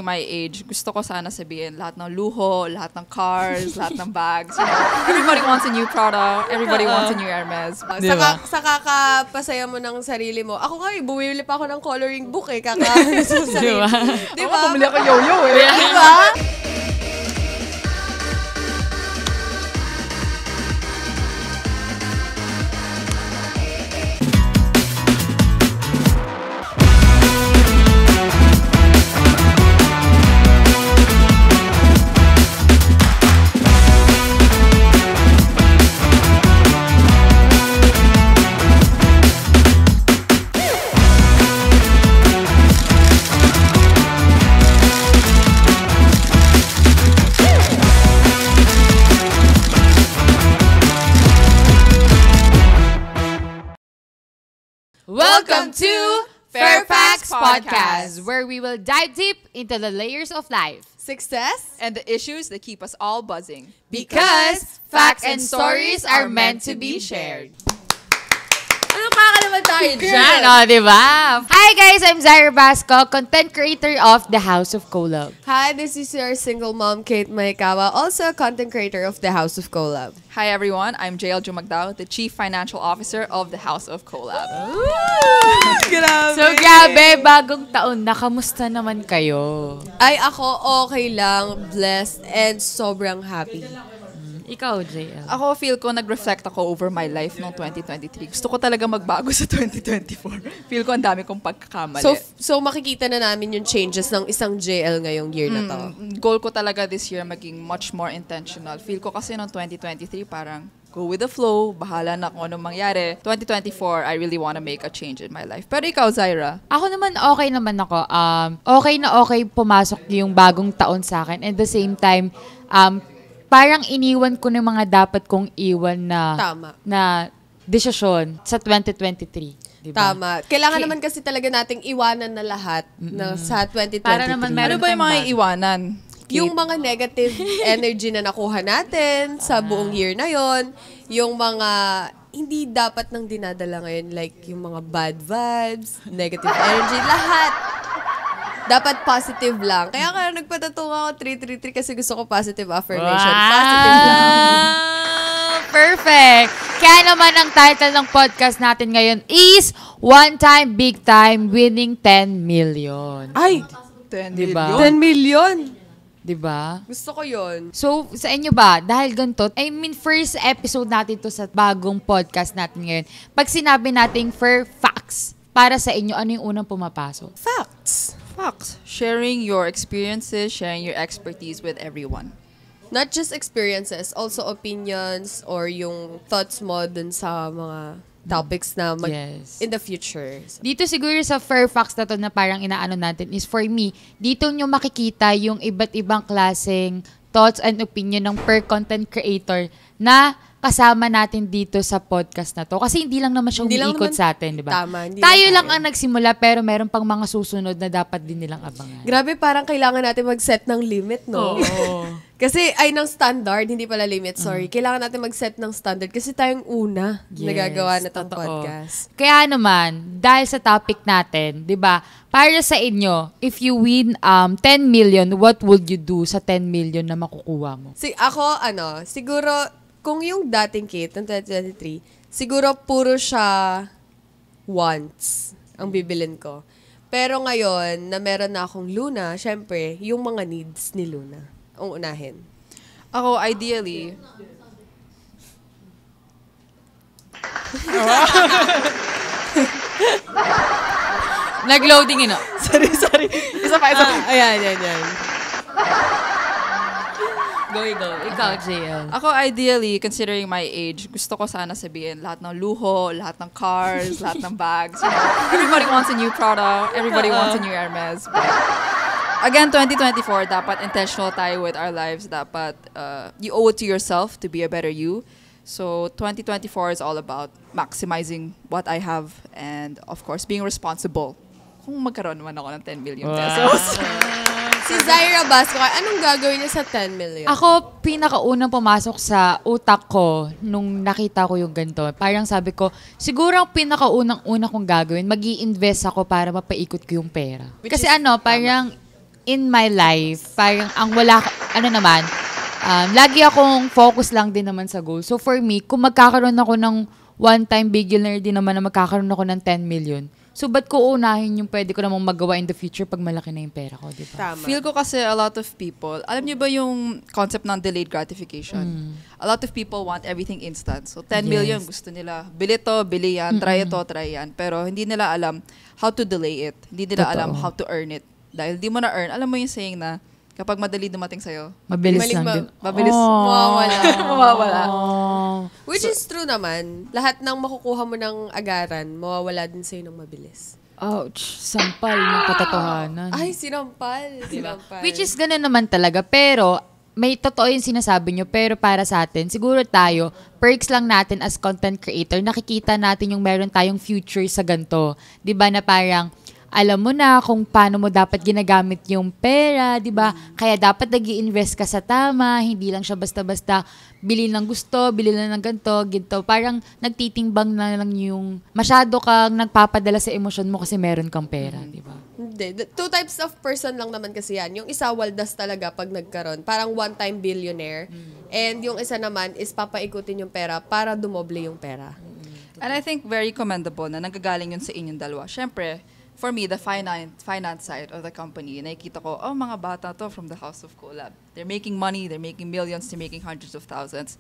my age, gusto ko sana sabihin lahat ng luho, lahat ng cars, lahat ng bags. You know, everybody wants a new product. Everybody wants a new Hermes. Sa kakapasaya mo ng sarili mo. Ako nga, bumili pa ako ng coloring book sa sarili. Diba? Ako, pumili ako yo-yo eh. Diba? Welcome to Fairfax Podcast, where we will dive deep into the layers of life, Success, and the issues that keep us all buzzing. because facts and stories are meant to be shared. ano pa ka naman tayo Diyan, diba? Hi guys, I'm Zaira Basco, content creator of The House of Collab. Hi, this is your single mom, Kate Maikawa, also a content creator of The House of Collab. Hi everyone, I'm JL Jumagdao, the Chief Financial Officer of the House of Collab. Grabe. So grabe, bagong taon na, kamusta naman kayo? Ay, ako okay lang, blessed, and sobrang happy. Ikaw, JL. Ako, feel ko, nag-reflect ako over my life noong 2023. Gusto ko talaga magbago sa 2024. Feel ko ang dami kong pagkakamali. So makikita na namin yung changes ng isang JL ngayong year na to. Goal ko talaga this year maging much more intentional. Feel ko kasi noong 2023 parang go with the flow, bahala na kung anong mangyari. 2024, I really want to make a change in my life. Pero ikaw, Zaira? Ako naman, okay naman ako. Okay na okay pumasok yung bagong taon sa akin. At the same time, parang iniwan ko ng mga dapat kong iwan na desisyon sa 2023. Diba? Tama. Kailangan naman kasi talaga nating iwanan na lahat na sa 2023. Para naman Ano ba yung mga iwanan? Yung mga negative energy na nakuha natin sa buong year na yon, yung mga hindi dapat nang dinadala ngayon, like yung mga bad vibes, negative energy, lahat. Dapat positive lang. Kaya nagpatattoo ako 333 kasi gusto ko positive affirmation. Wow! Positive lang. Perfect! Kaya naman ang title ng podcast natin ngayon is One Time, Big Time, Winning 10 Million. Ay! 10 Diba? 10 million! Diba? Gusto ko yon. So, sa inyo ba, dahil ganito, I mean, first episode natin to sa bagong podcast natin ngayon. Pag sinabi nating Fairfax, para sa inyo, ano yung unang pumapasok? Facts. Sharing your experiences, sharing your expertise with everyone. Not just experiences, also opinions or yung thoughts mo dun sa mga topics na in the future. So, Dito siguro sa Fairfax na to na parang inaano natin is for me, dito nyo makikita yung iba't ibang klaseng thoughts and opinion ng per content creator na kasama natin dito sa podcast na to. Kasi hindi lang naman siya umiikot sa atin, di ba? Tama. Tayo lang ang nagsimula pero meron pang mga susunod na dapat din nilang abangan. Grabe, parang kailangan natin mag-set ng limit, no? Oo. Kasi, ng standard, hindi pala limit, sorry. Kailangan natin mag-set ng standard kasi tayong una nagagawa na itong podcast. Kaya naman, dahil sa topic natin, di ba, para sa inyo, if you win 10 million, what would you do sa 10 million na makukuha mo? Ako, siguro, kung yung dating Kate ng 2023, siguro puro siya wants ang bibilin ko. Pero ngayon, na meron na akong Luna, syempre, yung mga needs ni Luna ang unahin. Ako, ideally, Nag-loading, sorry. Isa pa. Ayan. Go. Ikaw, JL. Ako, ideally, considering my age, gusto ko sana sabihin lahat ng luho, lahat ng cars, lahat ng bags. You know, everybody wants a new product. Everybody wants a new Hermes. But again, 2024, dapat intentional tayo with our lives. Dapat you owe it to yourself to be a better you. So 2024 is all about maximizing what I have and, of course, being responsible. Kung magkaroon naman ako ng 10 million pesos. Si Zaira Basco, anong gagawin niya sa 10 million? Ako, pinakaunang pumasok sa utak ko nung nakita ko yung ganito. Parang sabi ko, siguro ang pinakaunang-una kong gagawin, mag-i-invest ako para mapaikot ko yung pera. Kasi parang in my life, parang ang lagi akong focus lang din naman sa goal. So for me, kung magkakaroon ako ng one-time billionaire din naman na magkakaroon ako ng 10 million, so ba't ko unahin yung pwede ko namang magawa in the future pag malaki na yung pera ko, di ba? Tama. Feel ko kasi a lot of people, alam niyo ba yung concept ng delayed gratification? A lot of people want everything instant. So 10 million gusto nila. Bili to, bili yan, try ito, try yan. Pero hindi nila alam how to delay it. Hindi nila alam how to earn it. Dahil di mo na earn, alam mo yung saying na kapag madali dumating sa'yo, Mabilis lang din. mabilis Mawawala. mawawala. Which is true naman. Lahat ng makukuha mo ng agaran, mawawala din sa'yo ng mabilis. Ouch. Sampal ng katotohanan. Ay, sinampal. Sinampal. Which is ganun naman talaga. Pero, may totoo yung sinasabi nyo. Pero para sa atin, siguro tayo, perks lang natin as content creator, nakikita natin yung meron tayong future sa ganito. Diba na parang, alam mo na kung paano mo dapat ginagamit yung pera, di ba? Kaya dapat nag-i-invest ka sa tama, hindi lang siya basta-basta bili ng gusto, bili lang ng ganito. Parang nagtitimbang na lang yung masyado kang nagpapadala sa emosyon mo kasi meron kang pera, di ba? Hindi. Two types of person lang naman kasi yan. Yung isa, waldas talaga pag nagkaroon. Parang one-time billionaire. And yung isa naman is papaikutin yung pera para dumoble yung pera. And I think very commendable na nanggagaling yun sa inyong dalawa. Siyempre, for me, the finance side of the company, nakikita ko, mga bata to from the House of Collab. They're making money, they're making millions, they're making hundreds of thousands.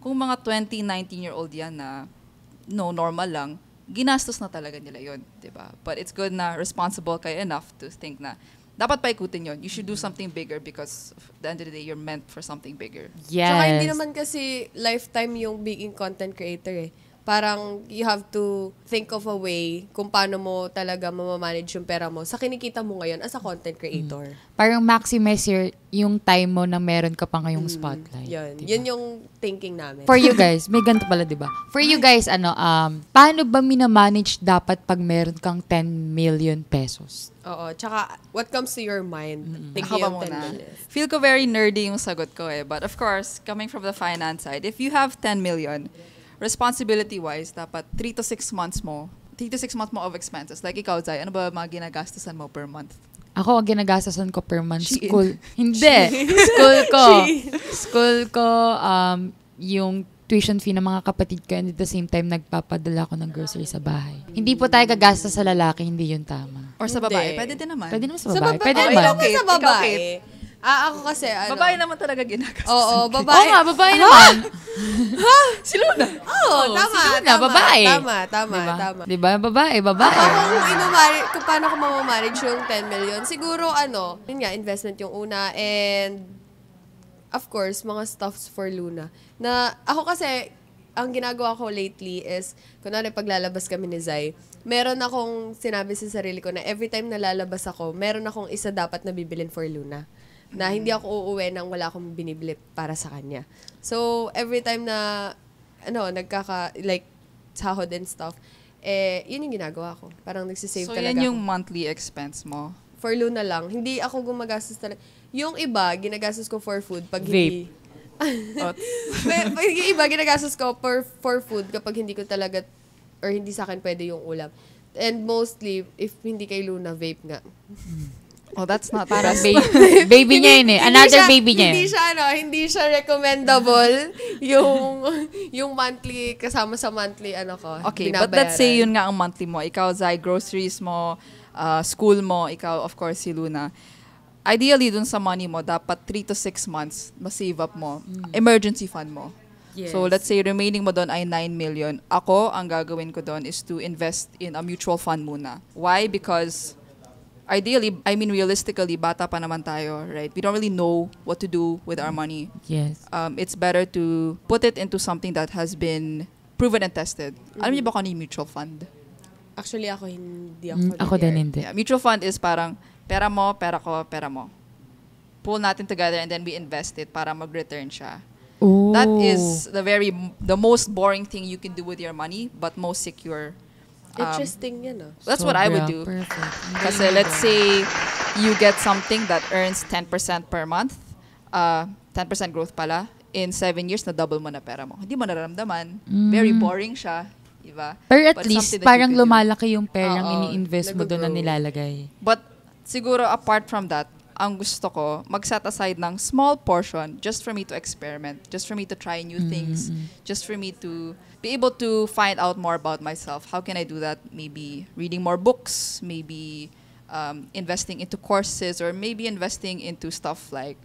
Kung mga 20, 19-year-old yan na, normal lang, ginastos na talaga nila yun, diba? But it's good na responsible kayo enough to think na, dapat paikutin yun. You should do something bigger because at the end of the day, you're meant for something bigger. Yes. Tsaka hindi naman kasi lifetime yung being content creator eh. Parang you have to think of a way kung paano mo talaga mamamanage yung pera mo sa kinikita mo ngayon as a content creator. Parang maximize yung time mo na meron ka pa ngayong spotlight. Yun. Diba? Yun yung thinking namin. For you guys, may ganito pala, di ba? For you guys, paano ba minamanage dapat pag meron kang 10 million pesos? Oo. Tsaka, what comes to your mind? Thinking Ako ba of 10 muna? million. Feel ko very nerdy yung sagot ko eh. But of course, coming from the finance side, if you have 10 million, responsibility-wise, dapat 3 to 6 months mo of expenses. Like ikaw, Zay, ano ba mga ginagastusan mo per month? Ako, ang ginagastasan ko per month, Shein. school. Hindi. School ko, yung tuition fee ng mga kapatid ko, and at the same time, nagpapadala ko ng grocery sa bahay. Hindi po tayo gagasta sa lalaki, hindi yun tama. Or sa babae? Hindi. Pwede din naman. Pwede naman sa Sa babae. babae. Pwede Okay, naman. okay, sa Ikaw, babae. Kate. Ako kasi, Babae naman talaga ginagastusan. Oo, Oo babae. nga, babae naman. Si Luna. Oo, tama, Na, babae. Tama. Diba? Babae. Kung paano ko mamamanage yung 10 million, siguro yun nga, investment yung una, and of course, mga stuffs for Luna. Na ako kasi, ang ginagawa ko lately is, kunwari paglalabas kami ni Zay, meron akong sinabi sa sarili ko na every time na lalabas ako, meron akong isa dapat na bibilin for Luna. Na hindi ako uuwi nang wala akong binibili para sa kanya. So, every time na, sahod and stuff, yun yung ginagawa ko. Parang nagsisave So, talaga yan yung ako. monthly expense mo. For Luna lang. Hindi ako gumagastos talaga. Yung iba, ginagastos ko for food pag Vape. yung iba, ginagastos ko for food kapag hindi ko talaga, or hindi sa akin pwede yung ulam. And mostly, if hindi kay Luna, vape nga. Oh, that's not Parang the best. baby niya yun eh. Another baby niya. Hindi siya recommendable yung monthly, kasama sa monthly, Okay, but let's say yun nga ang monthly mo. Ikaw, Zay, groceries mo, school mo, ikaw, of course, si Luna. Ideally, dun sa money mo, dapat 3 to 6 months ma-save up mo. Emergency fund mo. Yes. So, let's say, remaining mo doon ay 9 million. Ako, ang gagawin ko doon is to invest in a mutual fund muna. Why? Because realistically, bata pa naman tayo, right? We don't really know what to do with our money. Yes. It's better to put it into something that has been proven and tested. Alam niyo ba kung ano yung mutual fund? Actually, ako hindi ako Ako din hindi. Yeah, mutual fund is parang pera mo, pera ko, pera mo. Pull natin together and then we invest it para mag-return siya. Ooh. That is the most boring thing you can do with your money, but most secure. Interesting yan, That's what I would do. Perfect. Kasi let's say you get something that earns 10% per month, 10% growth pala, in 7 years, na double mo na pera mo. Hindi mo nararamdaman. Very boring siya. Diba? Pero at But least, something that parang you could do. lumalaki yung perang Oo, ini-invest mo doon na nag-grow. nilalagay. But siguro apart from that, ang gusto ko, mag-set aside ng small portion just for me to experiment, just for me to try new things, just for me to be able to find out more about myself. How can I do that? Maybe reading more books, maybe investing into courses, or maybe investing into stuff like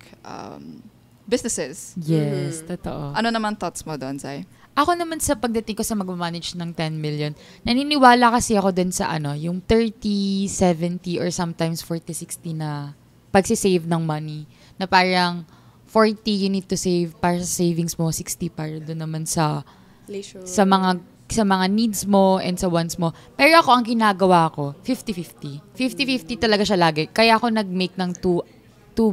businesses. Yes, totoo. Ano naman thoughts mo doon, Zai? Ako naman sa pagdating ko sa mag-manage ng 10 million, naniniwala kasi ako dun sa yung 30, 70, or sometimes 40, 60 na pagsisave ng money. Na parang 40 you need to save para sa savings mo, 60 para doon naman sa mga needs mo and sa wants mo. Pero ako, ang ginagawa ko, 50-50. 50-50 talaga siya lagi. Kaya ako nag-make ng two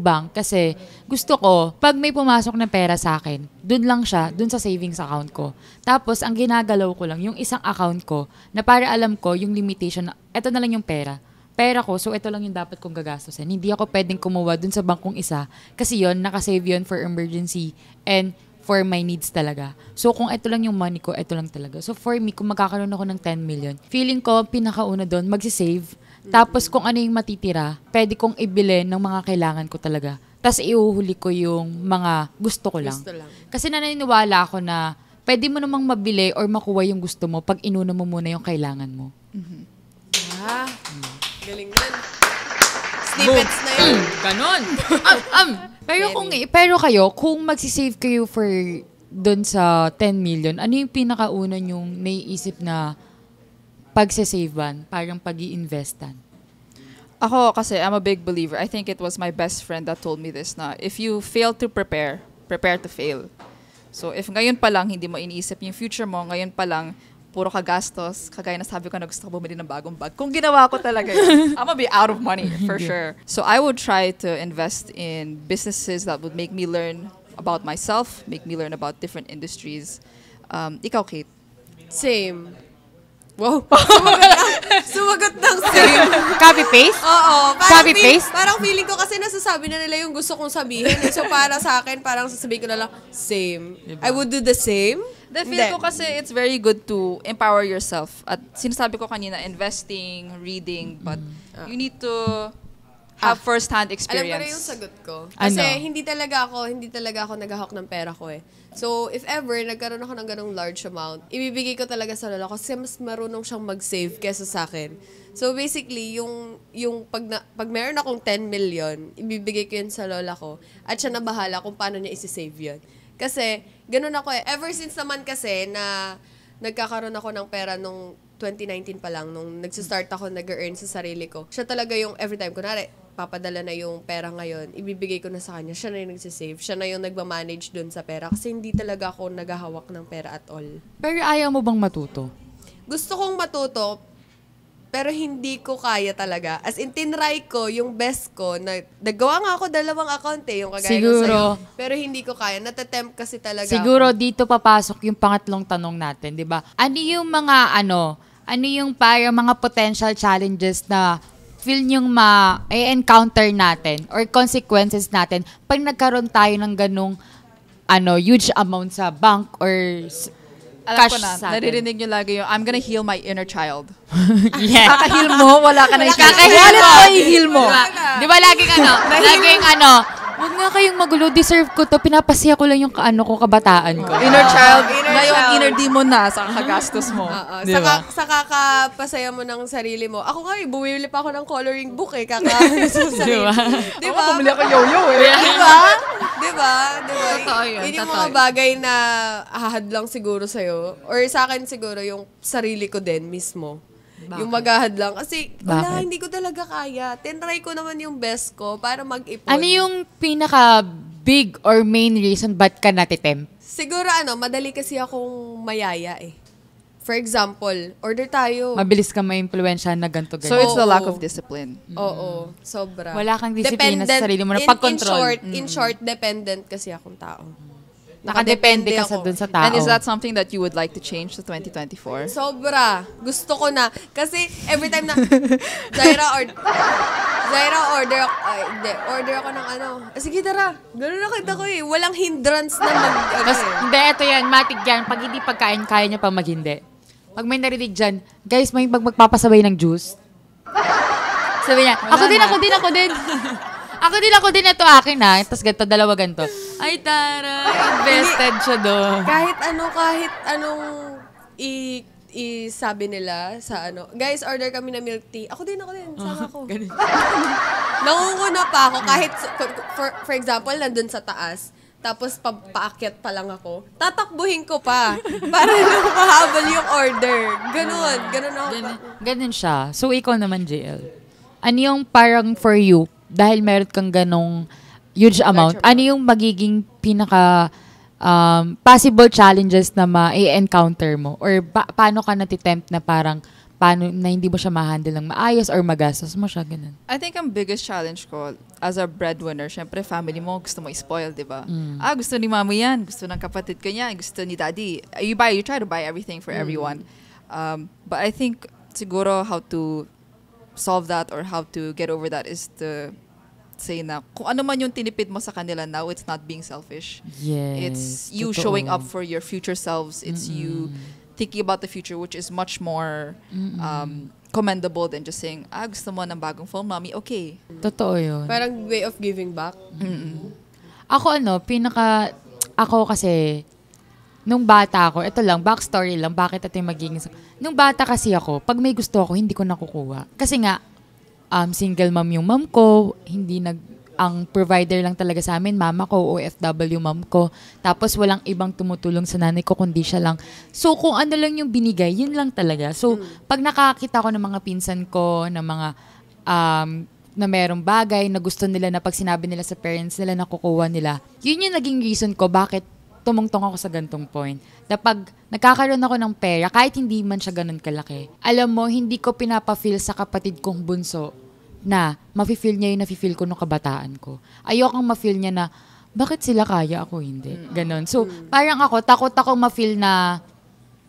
bank kasi gusto ko, pag may pumasok na pera sa akin, dun lang siya, dun sa savings account ko. Tapos, ang ginagalaw ko lang, yung isang account ko, na para alam ko yung limitation, eto na lang yung pera ko, so ito lang yung dapat kong gagastusin. Hindi ako pwedeng kumuha dun sa bangkong isa kasi yon nakasave yon for emergency and for my needs talaga. So, kung ito lang yung money ko, ito lang talaga. So, for me, kung magkakaroon ako ng 10 million, feeling ko, pinakauna doon, magsisave. Tapos, kung ano yung matitira, pwede kong ibili ng mga kailangan ko talaga. Tapos, iuhuli ko yung mga gusto ko lang. Kasi naniniwala ako na pwede mo namang mabili or makuha yung gusto mo pag inuna mo muna yung kailangan mo. Galing nun. Snippets na yun. Ganon. Pero kayo, kung magsisave kayo for doon sa 10 million, ano yung pinakauna nyong naiisip na pagsasavean, parang pag-i-investan? Ako kasi, I'm a big believer. I think it was my best friend that told me this na if you fail to prepare to fail. So if ngayon pa lang hindi mo iniisip yung future mo, ngayon pa lang puro ka gastos, kagaya na sabi ko na gusto ko bumili ng bagong bag. Kung ginawa ko talaga yun, I'm gonna be out of money for sure. So I would try to invest in businesses that would make me learn about myself, make me learn about different industries. Ikaw, Kate? Same. Wow. Sumagot ng same. Copy-paste? Oo. Copy-paste? Parang feeling ko kasi nasasabi na nila yung gusto kong sabihin. So para sa akin, parang sasabihin ko na lang, same. Diba? I would do the same. The feel ko kasi it's very good to empower yourself. At sinasabi ko kanina, investing, reading, but you need to have first-hand experience. Alam ko na yung sagot ko. Kasi hindi talaga ako naghahawak ng pera ko eh. So, if ever, nagkaroon ako ng ganong large amount, ibibigay ko talaga sa lola ko kasi mas marunong siyang mag-save kesa sa akin. So, basically, yung pag meron akong 10 million, ibibigay ko yun sa lola ko at siya na bahala kung paano niya isi-save yun. Kasi, ganun ako eh. Ever since naman kasi na nagkakaroon ako ng pera nung 2019 pa lang, nung nagsistart ako nag-earn sa sarili ko, siya talaga yung every time, kunwari, papadala na yung pera ngayon, ibibigay ko na sa kanya, siya na yung nagsisave, siya na yung nagmamanage dun sa pera kasi hindi talaga ako naghahawak ng pera at all. Pero ayaw mo bang matuto? Gusto kong matuto, pero hindi ko kaya talaga. As in, tinry ko yung best ko. Nagawa nga ako 2 account eh, yung kagaya ko sa'yo. Pero hindi ko kaya. Natatempt kasi talaga Siguro ako. Dito papasok yung pangatlong tanong natin, di ba? Ano yung mga ano yung parang mga potential challenges na feel nyong ma-encounter natin or consequences natin pag nagkaroon tayo ng ganung huge amount sa bank or Alam cash ko na, sa atin. naririnig nyo lagi yung, I'm gonna heal my inner child. Yeah. Kakahil mo, wala ka na Kakahil mo. i-heal mo. Di ba laging huwag nga kayong magulo, deserve ko to, pinapasiya ko lang yung kabataan ko. Inner child, ngayon child. inner demon na sa kagastos mo. Diba? Sa kakapasaya mo ng sarili mo. Ako nga, bumili pa ako ng coloring book eh. Kakapasaya sa sarili. Diba? Ako, bumili ako yo-yo eh. Diba? Totoo yun, Yun yung mga bagay na hahadlang siguro sa'yo. Or sa akin siguro, yung sarili ko din mismo. Bakit? Yung maghahadlang. Kasi, wala, hindi ko talaga kaya. Tinry ko naman yung best ko para mag-ipon. Ano yung pinaka-big or main reason ba't ka natitempt? Siguro madali kasi akong mayaya eh. For example, order tayo. Mabilis ka ma-impluensya na ganito. So it's the lack of discipline. Oo, sobra. Wala kang disiplina sa sarili mo na pag-control. In short, dependent kasi akong tao. Nakadepende ka sa dun sa tao. And is that something that you would like to change to 2024? Sobra. Gusto ko na. Kasi every time na, order ako ng sige tara. Ganun na kita ko eh. Walang hindrance na Hindi, eto yan. Matig yan. Pag hindi pagkain, kaya niya pa maghindi. Pag may narinig dyan, guys, may magpapasabay ng juice. Sabi niya, ako din. Ako din ito akin ha. Tapos ganito, dalawa ganito. Ay, tara, invested siya doon. Kahit anong sabi nila sa guys, order kami na milk tea. Ako din, sama ko. Nangunguna pa ako kahit, for example, nandun sa taas. Tapos paakyat pa lang ako. Tatakbuhin ko pa para lang mahabol yung order. Ganun ako. Ganun siya. So, ikaw naman, JL. Ano yung parang for you, dahil meron kang ganong huge amount, ano yung magiging pinaka possible challenges na ma-encounter mo? Or paano ka natitempt na parang paano na hindi mo siya ma-handle ng maayos or magastos mo siya, ganun? I think ang biggest challenge ko as a breadwinner, syempre family mo, gusto mo i-spoil, di ba? Gusto ni mama yan, gusto ng kapatid ko yan, gusto ni daddy. You try to buy everything for everyone. But I think siguro how to solve that or how to get over that is to say na kung ano man yung tinipid mo sa kanila now, it's not being selfish. Yes. It's you showing up for your future selves. It's you thinking about the future, which is much more commendable than just saying, gusto mo ng bagong phone, mommy, okay. Totoo yun. Parang way of giving back. Ako kasi, nung bata ako, ito lang, backstory lang, bakit ito yung magiging... Nung bata kasi ako, pag may gusto ako, hindi ko nakukuha. Kasi nga, single mom yung mom ko, ang provider lang talaga sa amin, mama ko, OFW mom ko. Tapos walang ibang tumutulong sa nanay ko, kundi siya lang. So, kung ano lang yung binigay, yun lang talaga. So, pag nakakita ko ng mga pinsan ko, ng mga na merong bagay na gusto nila na pag sinabi nila sa parents nila, nakukuha nila, yun yung naging reason ko bakit tumungtong ako sa gantong point. Na pag nagkakaroon ako ng pera, kahit hindi man siya ganun kalaki, alam mo, hindi ko pinapa-feel sa kapatid kong bunso na mafe-feel niya yung nafe-feel ko nung kabataan ko. Ayokang ma-feel niya na, bakit sila kaya, ako hindi? Ganon. So, parang takot ako ma-feel na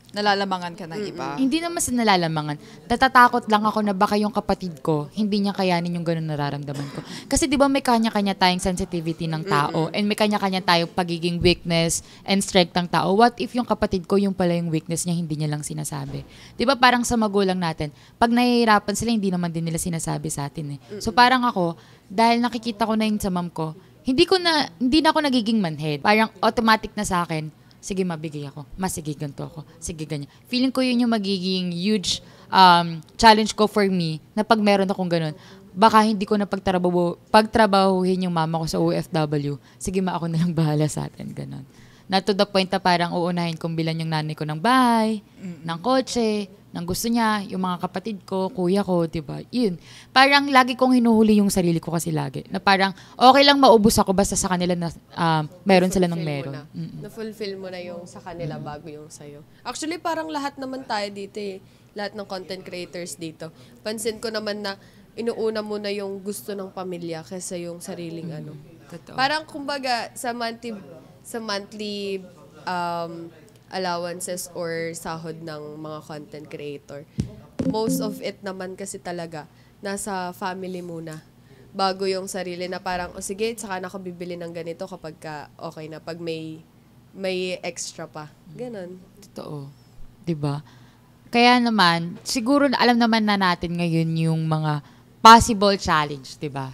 Nalalamangan ka ng iba. Hindi naman sa nalalamangan. Natatakot lang ako na baka yung kapatid ko, hindi niya kayanin yung ganun nararamdaman ko. Kasi di ba may kanya-kanya tayong sensitivity ng tao and may kanya-kanya tayong pagiging weakness and strength ng tao. What if yung kapatid ko yung pala yung weakness niya, hindi niya lang sinasabi? Di ba parang sa magulang natin, pag nahihirapan sila, hindi naman din nila sinasabi sa atin eh. So parang ako, dahil nakikita ko na yun sa mom ko, hindi na ako nagiging manhead. Parang automatic na sa akin, sige, mabigay ako. Sige, ganito ako. Sige, ganyan. Feeling ko yun yung magiging huge challenge ko for me na pag meron akong ganun, baka hindi ko na pagtrabahuhin yung mama ko sa OFW. Sige, ako na lang bahala sa atin. Ganun. Na to the point na parang uunahin kong bilan yung nanay ko ng bahay, ng kotse, ng gusto niya, yung mga kapatid ko, kuya ko, diba? Yun. Parang lagi kong hinuhuli yung sarili ko kasi lagi. Na parang okay lang maubos ako basta sa kanila na meron sila ng meron. Na-fulfill mo na yung sa kanila bago yung sa'yo. Actually, parang lahat naman tayo dito eh. Lahat ng content creators dito. Pansin ko naman na inuuna mo na yung gusto ng pamilya kaysa yung sariling ano. Totoo. Parang kumbaga sa monthly allowances or sahod ng mga content creator. Most of it naman kasi talaga nasa family muna. Bago yung sarili na parang, sige, saka na ako bibili ng ganito kapag okay na, pag may extra pa. Ganon. Totoo. Diba? Kaya naman, siguro alam naman na natin ngayon yung mga possible challenge, diba?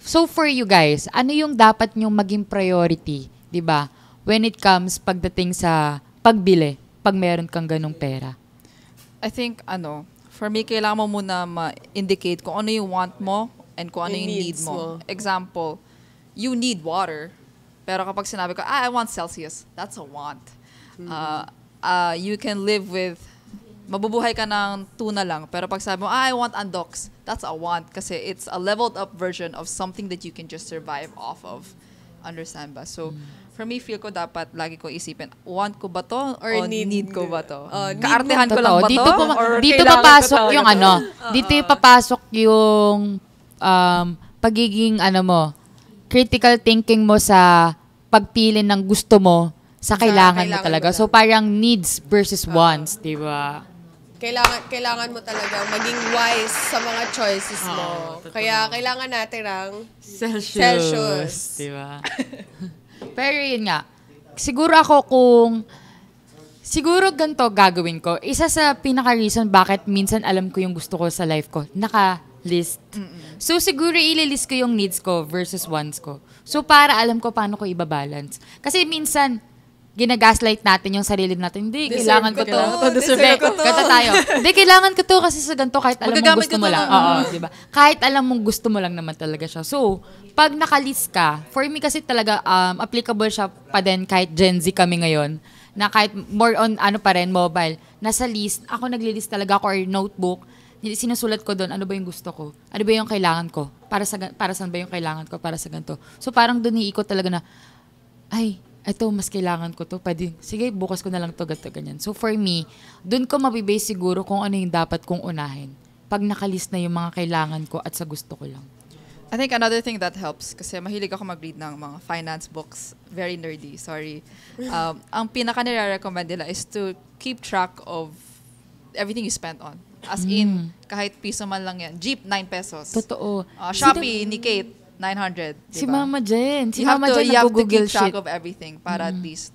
So for you guys, ano yung dapat nyong maging priority, diba? When it comes pagdating sa pagbili, pag meron kang ganong pera? I think, for me, kailangan mo muna ma-indicate kung ano yung want mo and kung ano yung need mo. Example, you need water. Pero kapag sinabi ko, I want Celsius, that's a want. You can live with, mabubuhay ka ng tuna lang. Pero pag sabi mo, I want Andox, that's a want. Kasi it's a leveled up version of something that you can just survive off of. Understand ba? So, for me, feel ko dapat lagi ko isipin, want ko ba to or need ko ba to? Kaartehan ko lang ba to? Dito papasok yung dito yung papasok yung pagiging critical thinking mo sa pagpili ng gusto mo sa kailangan mo talaga. So parang needs versus wants, di ba? Kailangan mo talaga maging wise sa mga choices mo. Kaya kailangan natin ng Celsius. Diba? Pero yun nga, siguro ganito gagawin ko. Isa sa pinaka-reason bakit minsan alam ko yung gusto ko sa life ko, list. So, siguro ililist ko yung needs ko versus wants ko. So, para alam ko paano ko ibabalance. Kasi minsan, ginagaslight natin yung sarili natin. Hindi, kailangan ko to. Deserve ko to. Kata tayo. Hindi, kailangan ko to kasi sa ganito kahit alam mong gusto mo lang. Oo, diba? Kahit alam mong gusto mo lang naman talaga siya. So, pag nakalist ka, for me kasi talaga applicable siya pa din kahit Gen Z kami ngayon, na kahit more on mobile, nasa list, ako naglilist talaga ako or notebook, sinusulat ko doon, ano ba yung gusto ko? Ano ba yung kailangan ko? Para saan ba yung kailangan ko? Para sa ganito. So, parang doon iikot talaga na, ay, ito, mas kailangan ko to. Pwede, sige, bukas ko na lang to, gato, ganyan. So, for me, dun ko mabibase siguro kung ano yung dapat kong unahin. Pag nakalist na yung mga kailangan ko at sa gusto ko lang. I think another thing that helps, kasi mahilig ako mag-read ng mga finance books. Very nerdy, sorry. Ang pinaka nire-recommend nila is to keep track of everything you spent on. As in, kahit piso man lang yan. Jeep, 9 pesos. Totoo. Shopee, ni Kate, 900. Diba? Si Mama Jen. Si you have Mama to, Jen you have to nag-google keep track shit. of everything para at least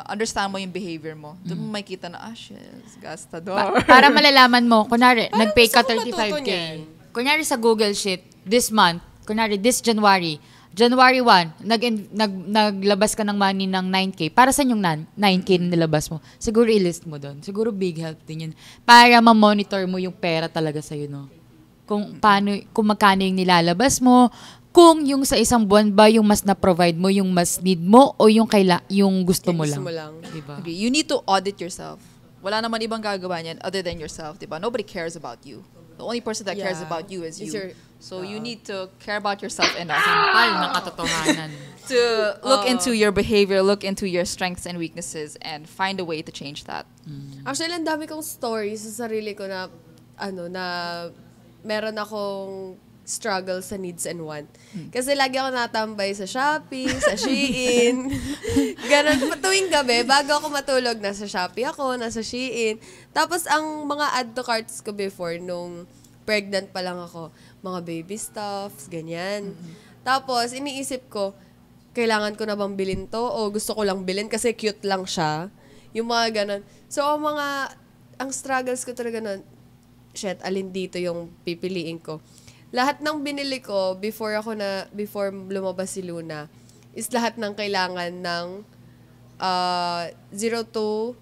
understand mo yung behavior mo. Doon mo makikita na, shit, gastador. Para malalaman mo, kunwari, nag-pay ka gusto ko matuto 35K. niyan. Kunwari sa Google Sheet, this month, kunwari this January 1, naglabas ka ng money ng 9K. Para saan yung 9K na nilabas mo? Siguro i-list mo doon. Siguro big help din yun. Para ma-monitor mo yung pera talaga sa'yo, no? Kung magkano yung nilalabas mo, kung yung sa isang buwan ba yung mas na-provide mo, yung mas need mo, o yung gusto mo lang. Diba? Okay, you need to audit yourself. Wala naman ibang gagawa niyan other than yourself, diba? Nobody cares about you. The only person that cares about you is you. So you need to care about yourself enough. Sampal ng katotohanan. To look into your behavior, look into your strengths and weaknesses, and find a way to change that. Actually, ang dami kong stories sa sarili ko na, na meron akong struggle sa needs and want. Kasi lagi ako natambay sa Shopee, sa Shein. Ganun, tuwing gabi, bago ako matulog, nasa Shopee ako, nasa Shein. Tapos, ang mga add to carts ko before, nung pregnant pa lang ako, mga baby stuffs, ganyan. Tapos, iniisip ko, kailangan ko na bang bilhin to? O gusto ko lang bilhin kasi cute lang siya? Yung mga ganun. So, ang struggles ko talaga nun, shit, alin dito yung pipiliin ko? Lahat ng binili ko before lumabas si Luna is lahat ng kailangan ng 0 to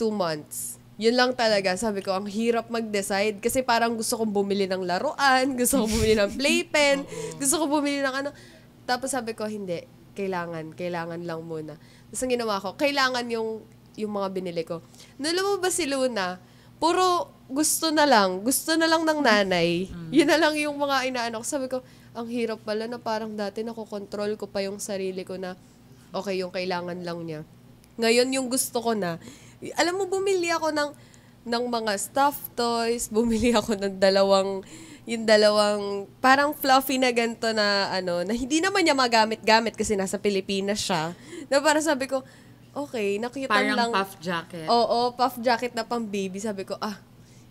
2 months. Yun lang talaga. Sabi ko, ang hirap mag-decide kasi parang gusto kong bumili ng laruan, gusto kong bumili ng playpen, gusto kong bumili ng ano. Tapos sabi ko, hindi. Kailangan lang muna. Tapos ang ginawa ko, kailangan yung mga binili ko. Nung lumabas si Luna, puro gusto na lang ng nanay. Yun na lang yung mga inaano ko. Sabi ko, ang hirap pala na parang dati nakokontrol ko pa yung sarili ko na okay, yung kailangan lang niya. Ngayon, yung gusto ko na, alam mo, bumili ako ng mga stuffed toys, bumili ako ng dalawang parang fluffy na ganito na na hindi naman niya magamit-gamit kasi nasa Pilipinas siya. Na parang sabi ko, okay, nakitan lang. Parang puff jacket. Oo, puff jacket na pang baby. Sabi ko,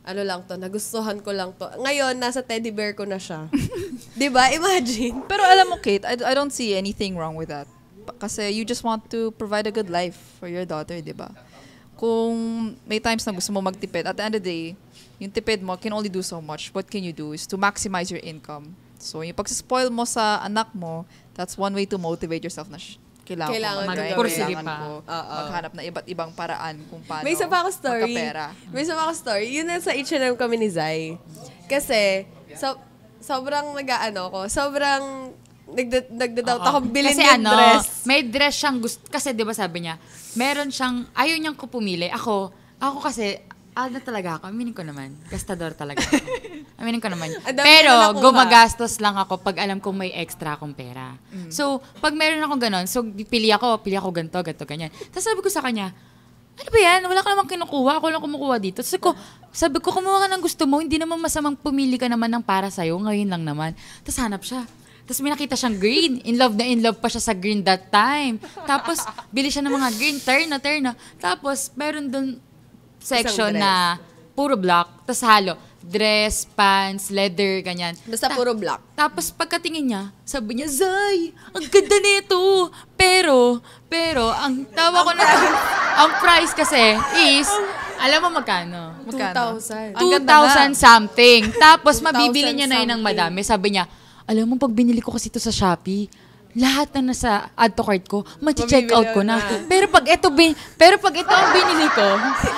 lang to, nagustuhan ko lang to. Ngayon, nasa teddy bear ko na siya. Diba? Imagine. Pero alam mo, Kate, I don't see anything wrong with that. Kasi you just want to provide a good life for your daughter, diba? Kung may times na gusto mo magtipid, at the end of the day, yung tipid mo can only do so much. What can you do is to maximize your income. So, yung pagsispoil mo sa anak mo, that's one way to motivate yourself na kailangan ko maghanap na iba't ibang paraan kung paano May isa pa ako story. magkapera. May isa pa ako story. Yun na sa H&M kami ni Zai. Kasi, sobrang sobrang nagda-doubt akong bilhin kasi yung dress. May dress siyang gusto. Kasi di ba sabi niya, meron siyang, ayaw niyang ko pumili. Ako kasi, talaga ako. Aminin ko naman. Gastador talaga ako. Aminin ko naman. Pero, gumagastos lang ako pag alam kong may extra akong pera. So, pag meron akong ganon, so, pili ako ganito, ganyan. Tapos sabi ko sa kanya, ano ba yan? Wala ka namang kinukuha. Ako lang kumukuha dito. Sabi ko, kumuha ka ng gusto mo. Hindi naman masamang pumili ka naman ng para sa'yo. Ngayon lang naman. Tapos hanap siya. Tapos may nakita siyang green. In love pa siya sa green that time. Tapos, bili siya ng mga green. Terna. Tapos, meron dun section na puro black. Tapos halo. Dress, pants, leather, ganyan. Basta puro black. Tapos pagkatingin niya, sabi niya, Zay, ang ganda nito. Pero, ang tawa ko na, ang price kasi is Alam mo magkano? Magkano? 2,000. Ang ganda 2,000 something. Tapos 2,000 mabibili niya na yun ng something. madami. Sabi niya, alam mo, pag binili ko kasi ito sa Shopee, lahat na nasa add to cart ko, check out ko na. Pero pag ito ang binili ko,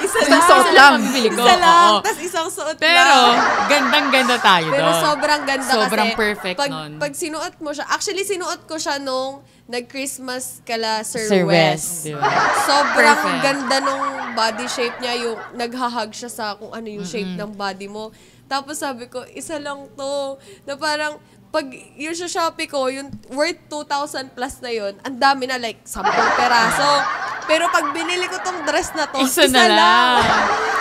Isang suot lang. mabibili ko. Isa lang, Oo. tas isang suot Pero, lang. gandang-ganda tayo Pero doon. sobrang ganda Sobrang kasi. perfect pag, nun. Pag sinuot mo siya, actually sinuot ko siya nung nag-Christmas kala Sir West, di ba? Sobrang Perfect. ganda nung body shape niya, yung naghahag siya sa kung ano yung shape ng body mo. Tapos sabi ko, isa lang to. Na parang, pag yung sa Shopee ko, yung worth 2,000 plus na yun, ang dami na, like, 10 peraso. Pero pag binili ko tong dress na to, Isa na lang.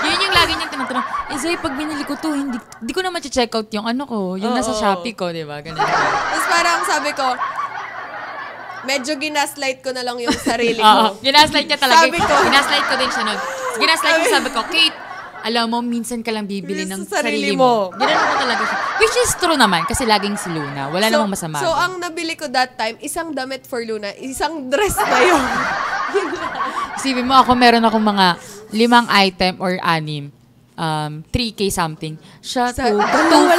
Yun yung lagi niyang tinatanong. Zay, pag binili ko to, hindi ko na check out yung ano ko, yung nasa Shopee ko, di ba? Ganun. Tapos parang sabi ko, medyo ginaslight ko na lang yung sarili Oo, ko. ginaslight niya talaga. Sabi ko. Ginaslight ko din siya nun. Ginaslight ko, sabi ko, Kate, alam mo, minsan ka lang bibili ng Sa sarili sarili mo. mo. Ginanon ko talaga siya. Which is true naman, kasi laging si Luna. Wala namang masama. So, ang nabili ko that time, isang damit for Luna, isang dress na yun. Isipin mo, meron akong mga 5 item or 6. 3K something. Siya, Sa- 2, dalawa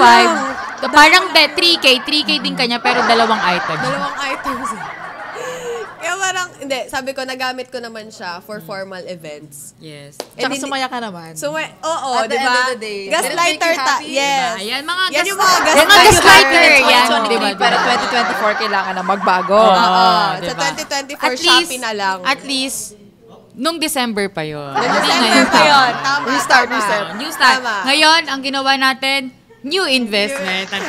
5. Parang 3K din kanya, pero 2 item. Dalawang items. Kaya parang, hindi, sabi ko, nagamit ko naman siya for formal events. Yes. Tsaka sumaya ka naman. So, oo, At the di ba? end of the day, Gaslighter did it make you happy? Yes. Diba? Yan, mga Yan yung mga Mga gaslighter. gaslighter. Yan, 2023, diba? Pero 2024, kailangan na magbago. Oo. diba? Sa 2024, Shopee na lang. At least, nung December pa yun. Noong Hindi December ngayon pa yun. Tama, Restart, tama. reset. New start. Tama. Ngayon, ang ginawa natin, new investment. Tama.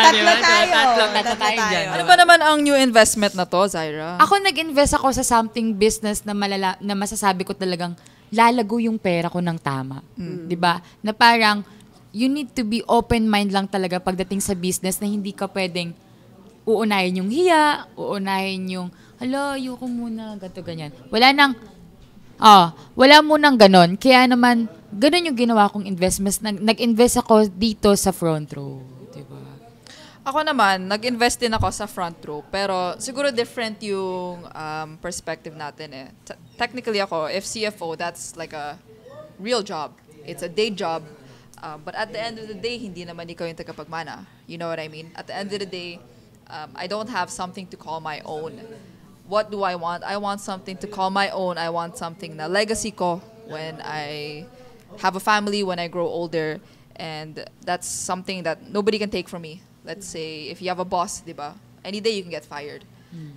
Tatlo tayo. Tatlo Tatlo tayo tayo. dyan. Ano ba naman ang new investment na to, Zaira? Ako nag-invest ako sa something business na na masasabi ko talagang lalago yung pera ko ng tama. 'Di ba? Na parang you need to be open mind lang talaga pagdating sa business na hindi ka pwedeng uunahin yung hiya, uunahin yung hala, ayoko muna, ganito ganyan. Wala munang ganon. Kaya naman, ganon yung ginawa kong investments. Nag-invest ako dito sa front row. Diba? Ako naman, nag-invest din ako sa front row. Pero siguro different yung perspective natin eh. Technically ako, if CFO, that's like a real job. It's a day job. But at the end of the day, hindi naman ikaw yung tagapagmana. You know what I mean? At the end of the day, I don't have something to call my own. What do I want? I want something to call my own. I want something na legacy ko when I have a family, when I grow older. And that's something that nobody can take from me. Let's say, if you have a boss, diba? Any day you can get fired.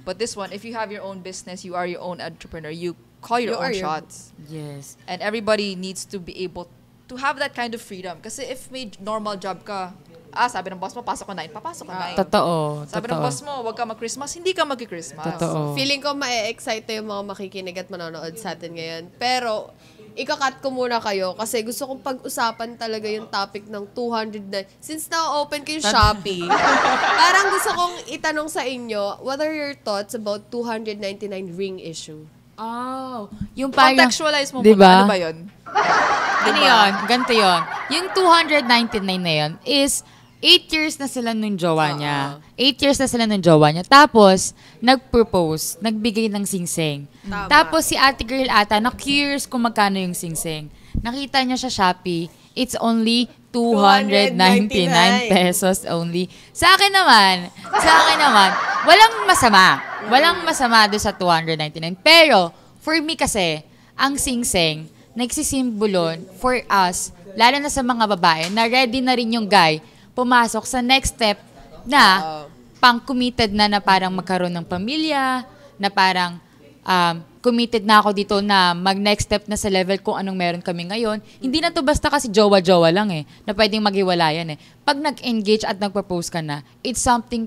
But this one, if you have your own business, you are your own entrepreneur, you call your own shots. Yes. And everybody needs to be able to have that kind of freedom. Kasi if may normal job ka, sabi ng boss mo, pasok ko 9, papasok ka 9. Totoo. Sabi ng boss mo, wag ka mag-Christmas, hindi ka mag-Christmas. Totoo. Feeling ko ma-excite yung mga makikinig at manonood sa atin ngayon. Pero, ikakat ko muna kayo kasi gusto kong pag-usapan talaga yung topic ng 200 na... Since na-open ko yung Shopee, parang gusto kong itanong sa inyo, what are your thoughts about 299 ring issue? Oh, yung parang... Contextualize mo Diba? muna, ano ba yun? Ano yun? Ganito yun. Yung 299 na yun is 8 years na sila nung jowa niya. 8 years na sila nung jowa niya. Tapos, nag-propose, nagbigay ng singsing. Tama. Tapos, si ate girl ata, na-curious kung magkano yung singsing. Nakita niya sa Shopee, it's only 299 pesos only. Sa akin naman, walang masama. Walang masama doon sa 299. Pero, for me kasi, ang singsing, nagsisimbolo for us, lalo na sa mga babae, na ready na rin yung guy pumasok sa next step na pang-committed na parang magkaroon ng pamilya, na parang committed na ako dito na mag-next step na sa level kung anong meron kami ngayon. Hindi na to basta kasi jowa-jowa lang na pwedeng maghiwalayan Pag nag-engage at nag-propose ka na, it's something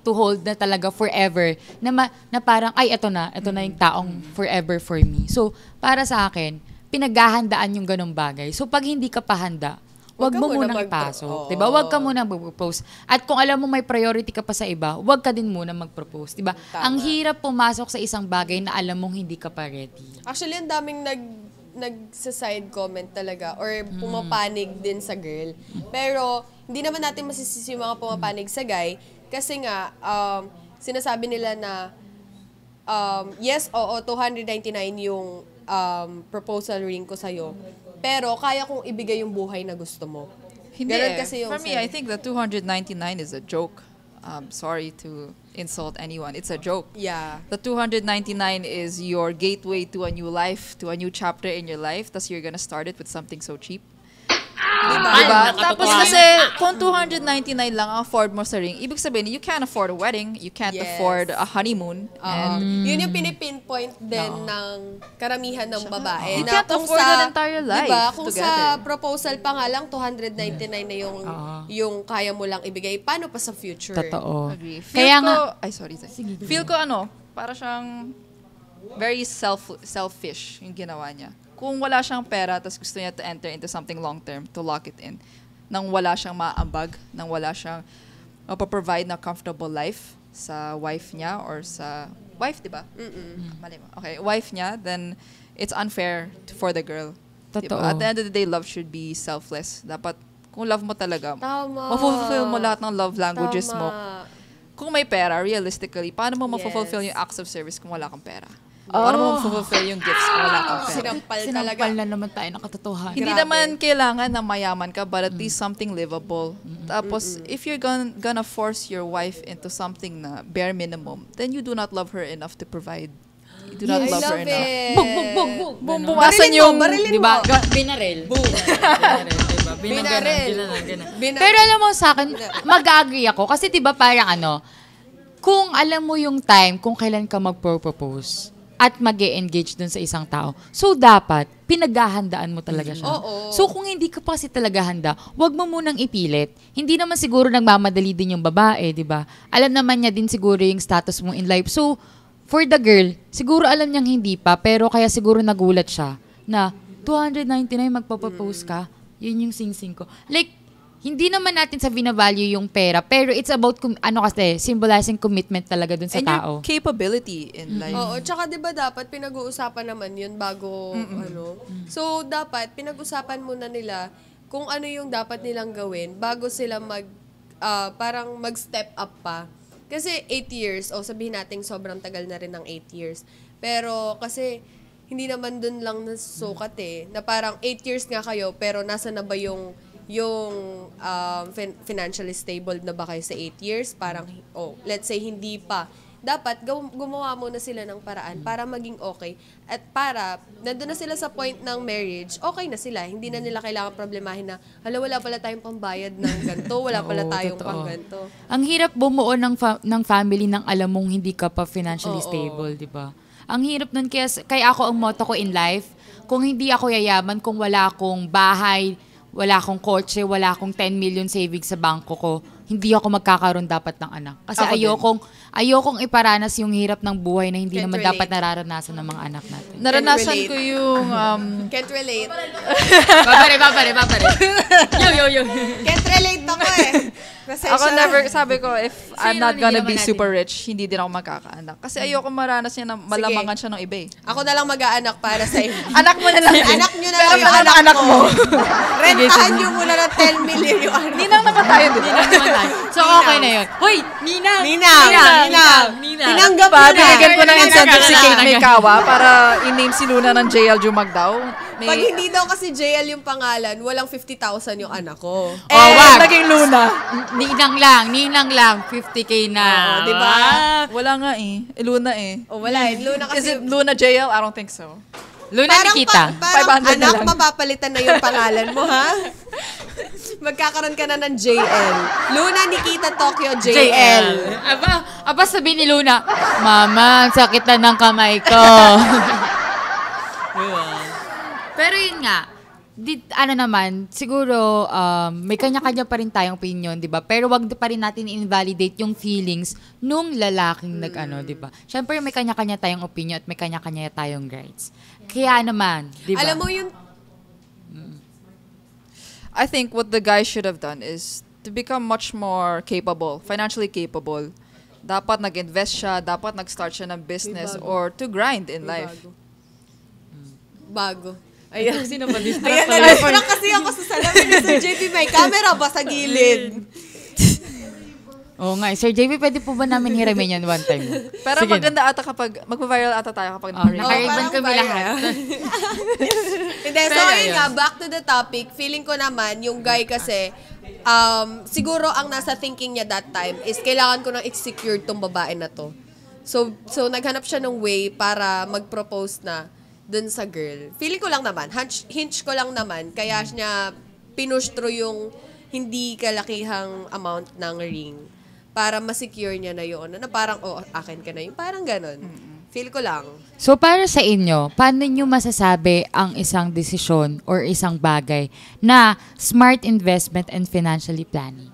to hold na talaga forever na parang ay ito na yung taong forever for me. So para sa akin pinaghahandaan yung ganung bagay. So pag hindi ka pa handa, wag mo munang ipasok, 'di ba? Wag ka munang mag-propose. At kung alam mo may priority ka pa sa iba, wag ka din muna mag-propose, 'di ba? Ang hirap pumasok sa isang bagay na alam mong hindi ka pa ready. Actually, ang daming nagsa-side comment talaga or pumapanig din sa girl. Pero hindi naman natin masisisi yung mga pumapanig sa guy kasi nga sinasabi nila na yes, oo, 299 yung proposal ring ko sa'yo, pero kaya kong ibigay yung buhay na gusto mo. Hindi Ganun eh. kasi yung For me, I think the 299 is a joke. Sorry to insult anyone. It's a joke. Yeah. The 299 is your gateway to a new life, to a new chapter in your life. Thus, you're gonna start it with something so cheap. Diba? Tapos kasi, kung 299 lang ang afford mo sa ring, ibig sabihin, you can't afford a wedding, you can't afford a honeymoon. And Yun yung pinipinpoint din ng karamihan ng babae. You can't afford an entire life diba, kung sa together. proposal pa nga lang, 299 na yung kaya mo lang ibigay. Paano pa sa future? Totoo. agree. Feel Kaya ko, nga, ay sorry. Feel ko para siyang very selfish yung ginawa niya. Kung wala siyang pera, tapos gusto niya to enter into something long-term, to lock it in, nang wala siyang maambag, nang wala siyang mapaprovide na comfortable life sa wife niya or sa wife, di ba? Mali mo. Okay, wife niya, then it's unfair for the girl. Totoo. Diba? At the end of the day, love should be selfless. Dapat, kung love mo talaga, Tama. mafulfill mo lahat ng love languages Tama. mo. Kung may pera, realistically, paano mo mafulfill yung acts of service kung wala kang pera? Paano mo mafulfill yung gifts kung wala kang pera? Sinampal talaga. sinampal na naman tayo ng katotohanan. Hindi Grabe. naman kailangan na mayaman ka, but at least something livable. Tapos, if you're gonna force your wife into something na bare minimum, then you do not love her enough to provide. You do not I love her love enough. it. Bum, bumasan yung... Barilin Diba? mo. Binaril. Boom. Binaril, diba? Binaril. Pero alam mo sa akin, mag-agree ako. Kasi diba parang kung alam mo yung time kung kailan ka mag-propose at mag-e-engage dun sa isang tao, so dapat, pinaghahandaan mo talaga siya. Oo. So kung hindi ka pa kasi talaga handa, wag mo munang ipilit. Hindi naman siguro nagmamadali din yung babae, di ba? Alam naman niya din siguro yung status mo in life. So, for the girl, siguro alam niyang hindi pa, pero kaya siguro nagulat siya na 299 magpapapose ka, yun yung sing-sing ko. Like, hindi naman natin sa binavalue yung pera, pero it's about, kasi, symbolizing commitment talaga dun sa and tao. your capability in life. Oo, tsaka 'di ba dapat pinag-uusapan naman 'yun bago So dapat pinag-usapan muna nila kung ano yung dapat nilang gawin bago sila parang mag-step up pa. Kasi 8 years, sabihin natin sobrang tagal na rin ng 8 years. Pero kasi hindi naman dun lang nasukat na parang 8 years nga kayo pero nasa na ba yung financially stable na ba kayo sa 8 years? Parang, let's say, hindi pa. Dapat, gumawa muna sila ng paraan para maging okay. At para, nandun na sila sa point ng marriage, okay na sila. Hindi na nila kailangan problemahin na, wala pala tayong pambayad ng ganito, wala pala tayong pang ganito. Ang hirap bumuo ng family nang alam mong hindi ka pa financially stable, di ba? Ang hirap nun, kaya ako ang motto ko in life, kung hindi ako yayaman, kung wala akong bahay, wala akong kotse, wala akong 10 million savings sa bangko ko, hindi ako magkakaroon dapat ng anak. Kasi ayokong iparanas yung hirap ng buhay na hindi Can't naman relate. dapat nararanasan ng mga anak natin. Naranasan relate. ko yung... Can't relate. Babare. Yo. Can't relate ako Ako never, sabi ko, if I'm not Sino gonna hindi be naman super rich, hindi din ako magkakaanak. Kasi ayoko maranas niya na malamangan siya ng iba eh. Ako na lang mag-aanak para sa inyo. Anak mo na lang. Anak nyo na lang yung anak mo. Rentahan nyo muna ng 10 million yung anak. Ninang naman tayo, di ba? So, okay na yun. Hoy, Ninang! Tinanggap mo Pa, na. binigyan ko ng incentive si Kate Nina. Maykawa para i-name si Luna ng JL Jumagdaw. Pag hindi daw kasi JL yung pangalan, walang 50,000 yung anak ko. wag. naging Luna. Ninang lang, 50K na. Oo, di ba? Wala nga eh. Luna eh. Wala. Luna Is kasi... it Luna JL? I don't think so. Luna Nikita. Parang 500 na anak, lang. mapapalitan na yung pangalan mo, ha? Magkakaroon ka na ng JL. Luna Nikita Tokyo JL. Aba sabi ni Luna, Mama, ang sakit na ng kamay ko. Pero yun nga, siguro may kanya-kanya pa rin tayong opinion, 'di ba? Pero wag pa rin natin invalidate yung feelings nung lalaking di ba? Syempre may kanya-kanya tayong opinion at may kanya-kanya tayong rights. Kaya naman, 'di ba? Alam mo yun, I think what the guy should have done is to become much more capable, financially capable. Dapat nag-invest siya, dapat nag-start siya ng business or to grind in life. bago. Ayan. Sino ba distract Ayan, pala? na-distract kasi ako sa salamin ni Sir JP. May camera ba sa gilid? Oo nga. Sir JB, pwede po ba namin hiramin yan one time? Pero Sige maganda ata kapag, magpa-viral ata tayo kapag naka-ring. naka-ring parang kami viral. lahat. Hindi, so yun nga, back to the topic, feeling ko naman, yung guy kasi, siguro ang nasa thinking niya that time is kailangan ko nang i-secure tong babae na to. So naghanap siya ng way para mag-propose na dun sa girl. Feeling ko lang naman, hinge ko lang naman, kaya niya pinush through yung hindi kalakihang amount ng ring para ma-secure niya na yun. Na parang, akin ka na yun. Parang ganon. Feel ko lang. So, para sa inyo, paano nyo masasabi ang isang desisyon or isang bagay na smart investment and financially planning?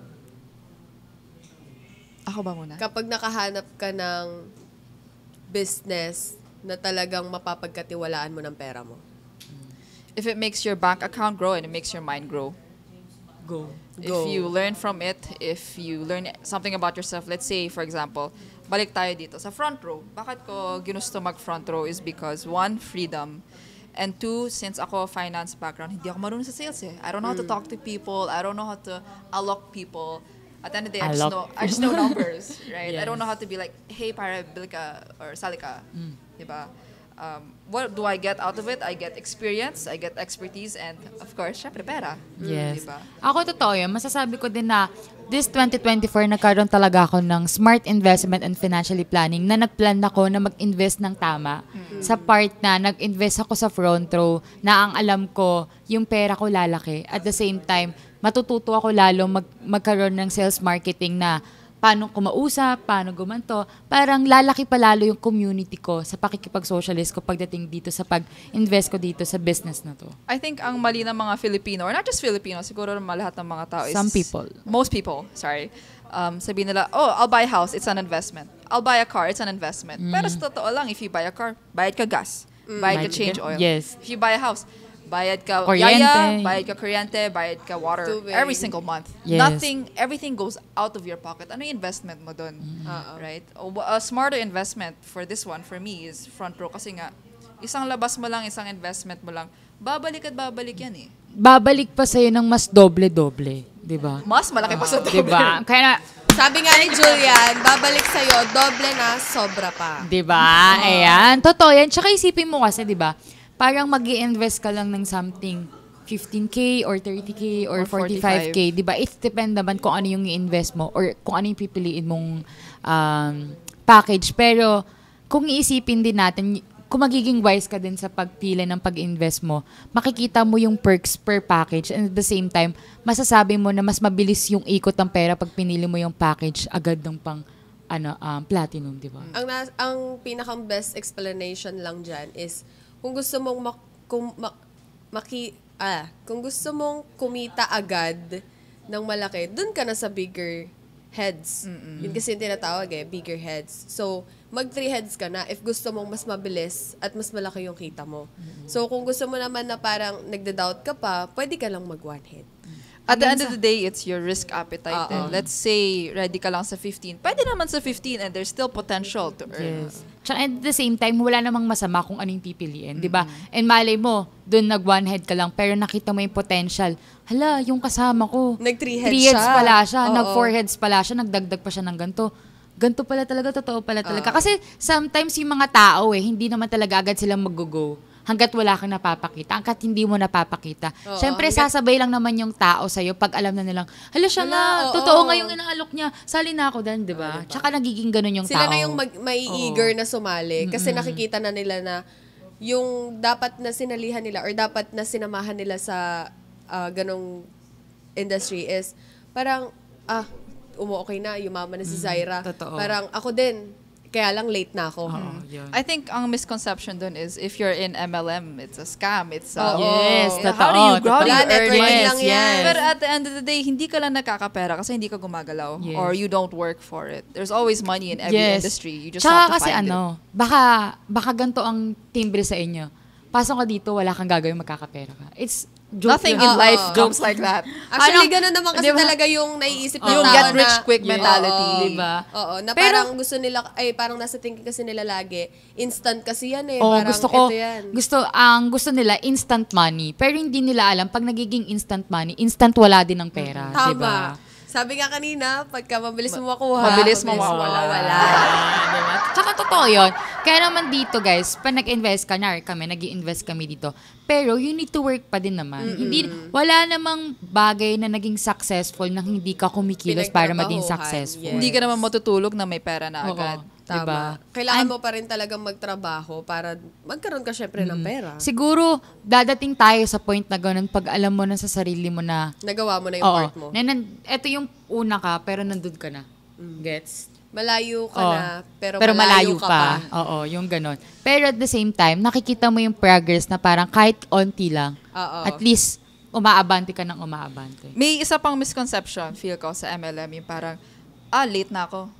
Ako ba muna? Kapag nakahanap ka ng business na talagang mapapagkatiwalaan mo ng pera mo. If it makes your bank account grow and it makes your mind grow. Go. If you learn from it, if you learn something about yourself, let's say, for example, balik tayo dito sa front row. Bakit ko ginusto mag-front row is because, one, freedom. And two, since ako finance background, hindi ako marunong sa sales eh. I don't know how to talk to people. I don't know how to allok people. At the end of the day, I just know numbers, right? Yes. I don't know how to be like, hey, para bili ka or sali ka. Diba? What do I get out of it? I get experience, I get expertise, and of course, syempre pera. Yes. Diba? Ako totoo yun. Masasabi ko din na this 2024, nagkaroon talaga ako ng smart investment and financially planning na nagplan ako na mag-invest ng tama. Sa part na nag-invest ako sa front row na ang alam ko, yung pera ko lalaki. At the same time, matututo ako lalo magkaroon ng sales marketing na paano kumausap, paano gumanto. Parang lalaki pa lalo yung community ko sa pakikipag-socialist ko pagdating dito sa pag-invest ko dito sa business na to. I think ang mali ng mga Filipino, or not just Filipino, siguro naman lahat ng mga tao is... Some people. Most people, sorry. Sabihin nila, I'll buy a house, it's an investment. I'll buy a car, it's an investment. Pero sa totoo lang, if you buy a car, bayad ka gas. Bayad ka change oil. Yes. If you buy a house, bayad ka Kuryente. yaya, bayad ka kuryente, bayad ka water Tubig. every single month. Yes. Everything goes out of your pocket. Ano yung investment mo dun? Right? A smarter investment for this one, for me, is front row. Kasi nga, isang labas mo lang, isang investment mo lang, babalik at babalik yan eh. Babalik pa sa'yo ng mas doble-doble. Diba? Mas malaki pa sa doble. Diba? Kaya na, Sabi nga ni Julian, babalik sa'yo, doble na, sobra pa. diba? Ayan. Totoo yan. Tsaka isipin mo kasi, diba? Parang mag-i-invest ka lang ng something 15K or 30K or 45K. Diba? It depend naman kung ano yung i-invest mo or kung ano yung pipiliin mong package. Pero kung iisipin din natin, kung magiging wise ka din sa pagpili ng pag-invest mo, makikita mo yung perks per package and at the same time, masasabi mo na mas mabilis yung ikot ng pera pag pinili mo yung package agad ng pang platinum, di ba? Ang pinakang best explanation lang dyan is kung gusto mong kung gusto mong kumita agad ng malaki, dun ka na sa bigger heads. Yun kasi yung tinatawag bigger heads. So, mag 3 heads ka na if gusto mong mas mabilis at mas malaki yung kita mo. So, kung gusto mo naman na parang nagda-doubt ka pa, pwede ka lang mag 1 head. At the end of the day, it's your risk appetite. Let's say, ready ka lang sa 15. Pwede naman sa 15 and there's still potential to earn. Yes. Tsaka at the same time, wala namang masama kung anong pipiliin, di ba? And malay mo, dun nag-one head ka lang, pero nakita mo yung potential. Hala, yung kasama ko. Nag 3 heads 3 siya. heads pala siya, Oo. nag 4 heads pala siya, nagdagdag pa siya ng ganito. Ganito pala talaga, totoo pala talaga. Kasi sometimes yung mga tao hindi naman talaga agad silang mag-go hanggat wala kang napapakita, hanggat hindi mo napapakita. Siyempre, sasabay lang naman yung tao sa'yo pag alam na nilang, hala siya nga, totoo nga yung inaalok niya, sali na ako din, di ba? Tsaka nagiging ganun yung Sila tao. na yung may eager na sumali kasi nakikita na nila na yung dapat na sinalihan nila or dapat na sinamahan nila sa ganong industry is parang, okay na, yumaman na si Zaira. totoo. Parang ako din, kaya lang late na ako. Yun. I think ang misconception dun is if you're in MLM, it's a scam. It's Yes, how totoo. do you Wala, earn networking it? lang yan. Pero at the end of the day, hindi ka lang nakakapera kasi hindi ka gumagalaw Yes. or you don't work for it. There's always money in every industry. You just Tsaka have to kasi find it. baka ganito ang timbre sa inyo. Pasok ka dito, wala kang gagawin, magkakapera ka. It's Nothing in life comes like that. Actually, ganun naman kasi Diba? talaga yung naiisip ng Yung tao get na... rich quick mentality. Oo. Diba? Oo, na Pero- parang gusto nila, parang nasa thinking kasi nila lagi, instant kasi yan Oh, parang ito yan. gusto nila instant money. Pero hindi nila alam, pag nagiging instant money, instant wala din ng pera. Tama. Diba? Sabi nga kanina, pagka mabilis mo makuha, Mabilis mawawala. Diba? Tsaka totoo yun. Kaya naman dito, guys, pag nag-invest ka, nag-i-invest kami dito. Pero you need to work pa din naman. Wala namang bagay na naging successful na hindi ka kumikilos para maging successful. Yes. Hindi ka naman matutulog na may pera na agad. Tama. Diba? Kailangan mo pa rin talagang magtrabaho para magkaroon ka syempre ng pera. Siguro, dadating tayo sa point na gano'n pag alam mo na sa sarili mo na, Nagawa mo na yung part mo. Ito yung una ka, pero nandun ka na. Gets? Malayo ka Oo. na, pero malayo ka pa. pa. Oo, yung ganon. Pero at the same time, nakikita mo yung progress na parang kahit onti lang, Oo. at least, umaabante ka ng umaabante. May isa pang misconception, feel ko, sa MLM, yung parang, late na ako.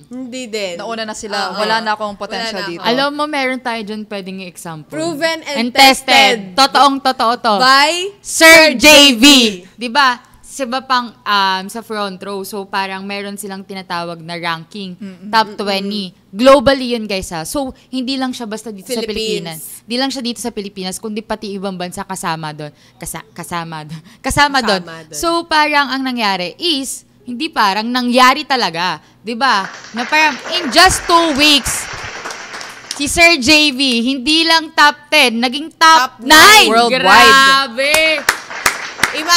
Hindi din. Nauna na sila. Wala na akong potential Wala na dito. ako. Alam mo, meron tayo dyan pwedeng i-example. Proven and tested. Totoong-totoo to. By Sir JV. Diba? Siba pang sa front row. So, parang meron silang tinatawag na ranking. Top 20. Globally yun, guys, ha. So, hindi lang siya basta dito sa Pilipinas. Hindi lang siya dito sa Pilipinas, kundi pati ibang bansa kasama doon. Kasama doon. So, parang ang nangyari is, hindi parang nangyari talaga. 'Di ba? Na parang in just 2 weeks, si Sir JV, hindi lang top 10, naging top 9 worldwide. Grabe! Diba?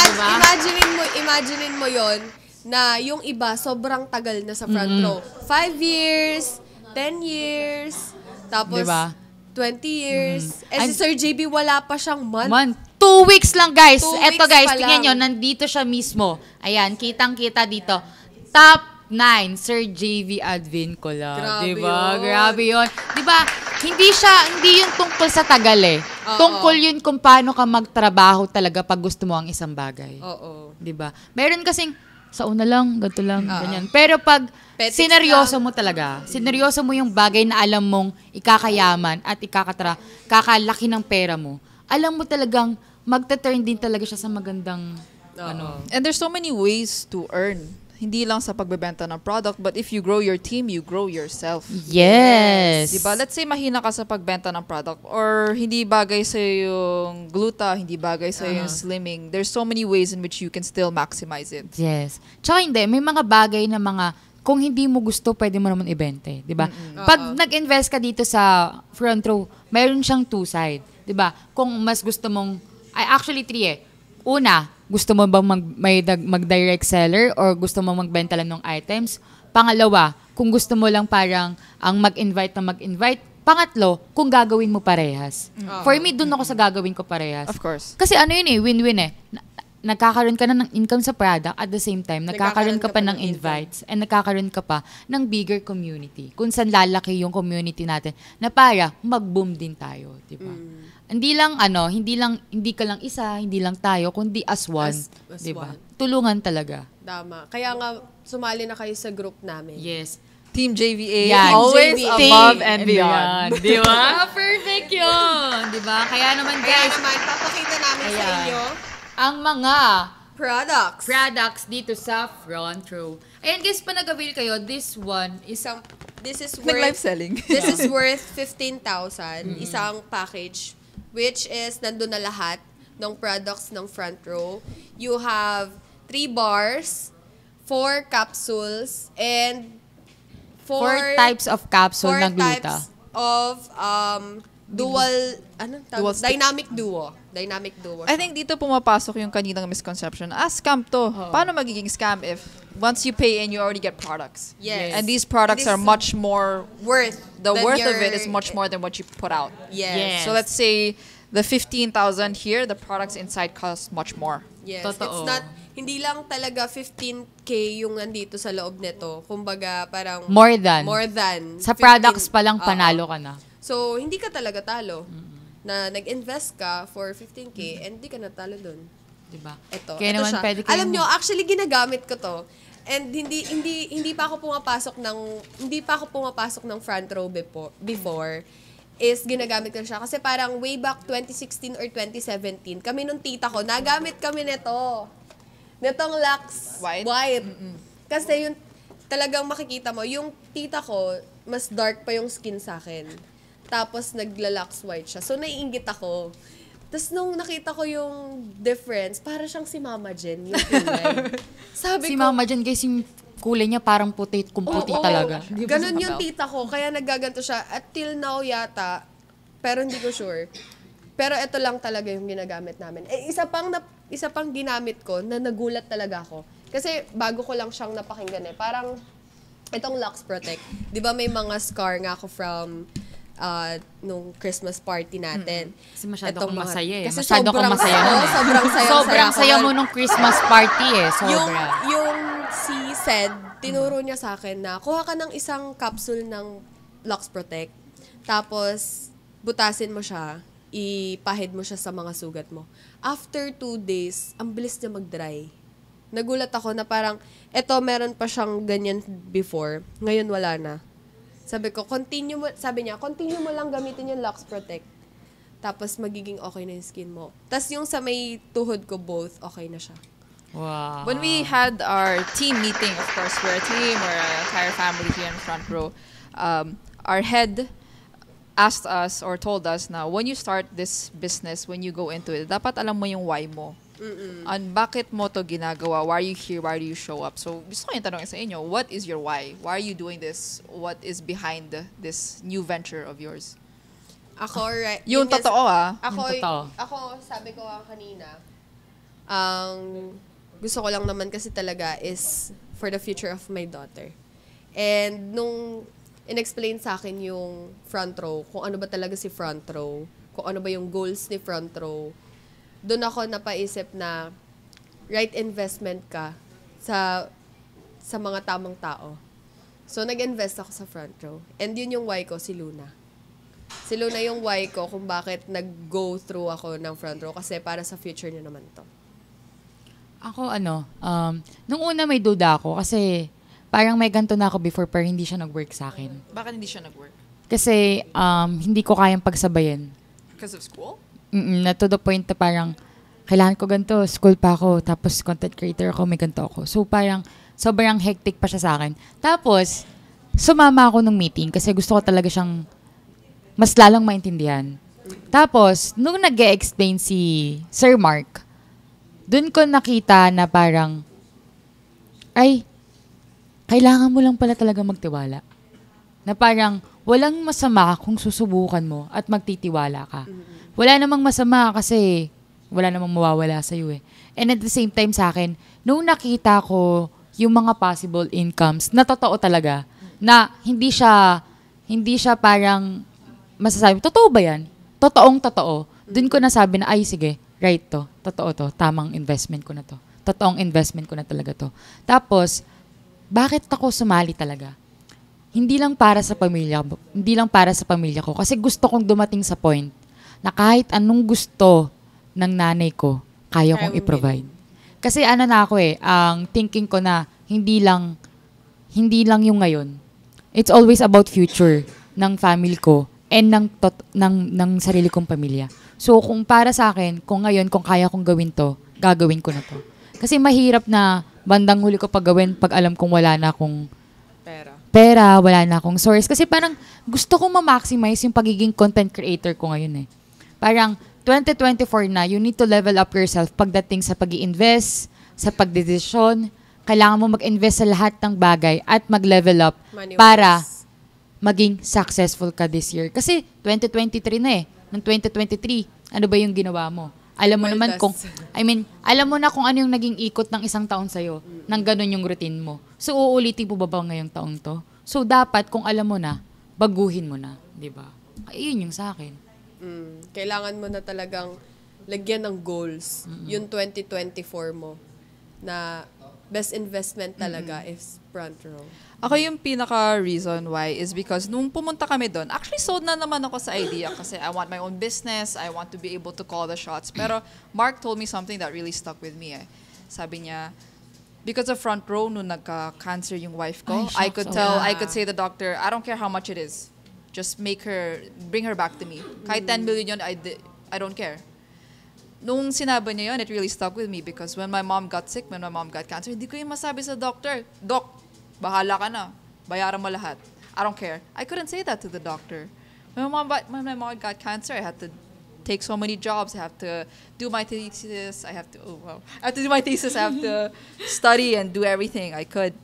Imaginein mo yon na yung iba sobrang tagal na sa front row. 5 years, 10 years, tapos Diba? 20 years. Si Sir JB wala pa siyang month. 2 weeks lang, guys. 2 Eto, weeks guys, pa tingnan lang. nyo, nandito siya mismo. Ayan, kitang-kita dito. Top 9, Sir JV Advincula. Grabe Diba? yun. Grabe yun. Diba? Hindi yun tungkol sa tagal eh. Oo. Tungkol yun kung paano ka magtrabaho talaga pag gusto mo ang isang bagay. Oo. Diba? Meron kasing, sa una lang, ganito lang, ganyan. Pero pag Petics sineryoso mo talaga, sineryoso mo yung bagay na alam mong ikakayaman at kakalaki ng pera mo, alam mo talagang magta-turn din talaga siya sa magandang ano. And there's so many ways to earn. Hindi lang sa pagbebenta ng product, but if you grow your team, you grow yourself. Yes. Diba? Let's say mahina ka sa pagbenta ng product or hindi bagay sa yung gluta, hindi bagay sa yung slimming. There's so many ways in which you can still maximize it. Yes. Tsaka hindi, may mga bagay na kung hindi mo gusto, pwede mo naman ibente. Diba? Pag nag-invest ka dito sa front row, mayroon siyang 2 side. Diba? Kung mas gusto mong, actually 3 eh. Una, gusto mo bang mag-direct seller or gusto mo magbenta lang ng items? Pangalawa, kung gusto mo lang parang ang mag-invite. Pangatlo, kung gagawin mo parehas. For me, dun ako sa gagawin ko parehas. Of course. Kasi ano yun eh, win-win eh. Nagkakaroon ka na ng income sa product at the same time, nagkakaroon ka pa ng invites and nagkakaroon ka pa ng bigger community. Kung saan lalaki yung community natin na para mag-boom din tayo, di ba? Hindi ka lang isa, hindi lang tayo, kundi as one, As di ba? one. Tulungan talaga. Tama. Kaya nga, sumali na kayo sa group namin. Yes. Team JVA, Yan. always JVA. above and beyond. Di ba? Perfect yun. Di ba? Kaya naman, Kaya guys, naman, papakita namin sa Ayan. inyo ang mga products dito sa front row. Ayan guys, pa nag-avail kayo, this one is This is Like live worth selling. This is worth 15,000 isang package, which is nandun na lahat ng products ng front row. You have 3 bars, 4 capsules, and 4 types of capsule 4 ng gluta. types of dual Dual stick. Dynamic duo. I think dito pumapasok yung kaninang misconception. Scam to. Paano magiging scam if once you pay and you already get products? Yes. And these products This are much more, worth the than worth of your- it is much more than what you put out. Yes. Yes. So let's say the 15,000 here, the products inside cost much more. Yes. Totoo. It's not, hindi lang talaga 15K yung nandito sa loob nito. Kumbaga, parang More than. Sa Sa products pa lang, panalo ka na. So, hindi ka talaga talo. Na nag-invest ka for 15K and hindi ka natalo dun. Diba? Ito Kaya naman siya. pwede kayong- Alam nyo, actually ginagamit ko to. And hindi pa ako pumapasok ng front row before is ginagamit ko siya. Kasi parang way back 2016 or 2017, kami nung tita ko, nagamit kami nito. Netong Lux White. Kasi yung talagang makikita mo, yung tita ko, mas dark pa yung skin sa akin. Tapos nagla-Lux White siya. So, naiinggit ako. Tapos nung nakita ko yung difference, para siyang si Mama Jen, yung kulay. Sabi Si ko, Mama Jen, guys, yung kulay niya parang puti, kumputi talaga. Ganon yung tita ko, kaya naggaganto siya. At till now yata, pero hindi ko sure. Pero ito lang talaga yung ginagamit namin. Isa pang ginamit ko na nagulat talaga ako. Kasi bago ko lang siyang napakinggan parang itong Lux Protect. 'Di ba may mga scar nga ako from nung Christmas party natin. Kasi masyado Itong akong mga- masaya eh. Kasi Masyado akong sobrang- masaya oo, nun eh. sobrang saya-saya Sobrang ako saya nun. mo nung Christmas party eh. Sobra. Yung si Sed, tinuro niya sa akin na kuha ka ng isang capsule ng Lux Protect. Tapos, butasin mo siya, ipahid mo siya sa mga sugat mo. After 2 days, ang bilis niya mag-dry. Nagulat ako na parang, eto meron pa siyang ganyan before, ngayon wala na. Sabi niya, continue mo lang gamitin yung Lux Protect. Tapos magiging okay na yung skin mo. Tapos yung sa may tuhod ko both, okay na siya. Wow. When we had our team meeting, of course, we're a team, we're an entire family here in front row. Our head asked us or told us na when you start this business, when you go into it, dapat alam mo yung why mo. And bakit mo to ginagawa? Why are you here? Why do you show up? So, gusto ko yung tanongin sa inyo, what is your why? Why are you doing this? What is behind this new venture of yours? Ako, right? Yung totoo Ako, Yung totoo. ako, sabi ko nga kanina, gusto ko lang naman kasi talaga is for the future of my daughter. And nung in-explain sa akin yung front row, kung ano ba talaga si front row, kung ano ba yung goals ni front row, doon ako napaisip na right investment ka sa mga tamang tao. So, nag-invest ako sa front row. And yun yung why ko, si Luna. Si Luna yung why ko kung bakit nag-go through ako ng front row kasi para sa future niya naman to. Ako nung una may duda ako kasi parang may ganito na ako before pero hindi siya nag-work sa akin. Bakit hindi siya nag-work? Kasi hindi ko kayang pagsabayan. Because of school? Na to the point na parang kailangan ko ganito, school pa ako, tapos content creator ako, may ganito ako. So parang sobrang hectic pa siya sa akin. Tapos, sumama ako nung meeting kasi gusto ko talaga siyang mas lalong maintindihan. Tapos, nung nag-e-explain si Sir Mark, dun ko nakita na parang, ay, kailangan mo lang pala talaga magtiwala. Na parang, walang masama kung susubukan mo at magtitiwala ka. Wala namang masama kasi wala namang mawawala sa'yo eh. And at the same time sa akin, nung nakita ko yung mga possible incomes na totoo talaga, na hindi siya parang masasabi, totoo ba yan? Totoong-totoo. Doon ko nasabi na, ay sige, right to. Totoo to. Tamang investment ko na to. Totoong investment ko na talaga to. Tapos, bakit ako sumali talaga? Hindi lang para sa pamilya ko. Kasi gusto kong dumating sa point na kahit anong gusto ng nanay ko, kaya kong i-provide. Kasi na ako ang thinking ko na hindi lang yung ngayon. It's always about future ng family ko and ng sarili kong pamilya. So, kung para sa akin, kung ngayon, kung kaya kong gawin to, gagawin ko na to. Kasi mahirap na bandang huli ko gawin pag alam kong wala na akong pera, wala na akong source. Kasi parang gusto kong ma-maximize yung pagiging content creator ko ngayon eh. Parang 2024 na, you need to level up yourself pagdating sa pag-i-invest, sa pagdedesisyon. Kailangan mo mag-invest sa lahat ng bagay at mag-level up para maging successful ka this year. Kasi 2023 na eh. Noong 2023, ano ba yung ginawa mo? Alam mo naman alam mo na kung ano yung naging ikot ng isang taon sa'yo, nang ganun yung routine mo. So, uulitin po ba ngayong taong to? So, dapat kung alam mo na, baguhin mo na. Diba? Ayun yung sa akin. Kailangan mo na talagang lagyan ng goals. Yung 2024 mo na best investment talaga is front row. Ako yung pinaka-reason why is because nung pumunta kami doon, actually sold na naman ako sa idea kasi I want my own business, I want to be able to call the shots. Pero Mark told me something that really stuck with me eh. Sabi niya, because of front row, nung nagka-cancer yung wife ko, I could say the doctor, I don't care how much it is. Just bring her back to me. Kahit 10 million yun, I don't care. Nung sinabi niya yun, it really stuck with me because when my mom got sick, when my mom got cancer, hindi ko yung masabi sa doctor, Doc, bahala ka na. Bayaran mo lahat. I don't care. I couldn't say that to the doctor. When my mom got cancer, I had to take so many jobs. I have to do my thesis. I have to do my thesis. I have to study and do everything I could.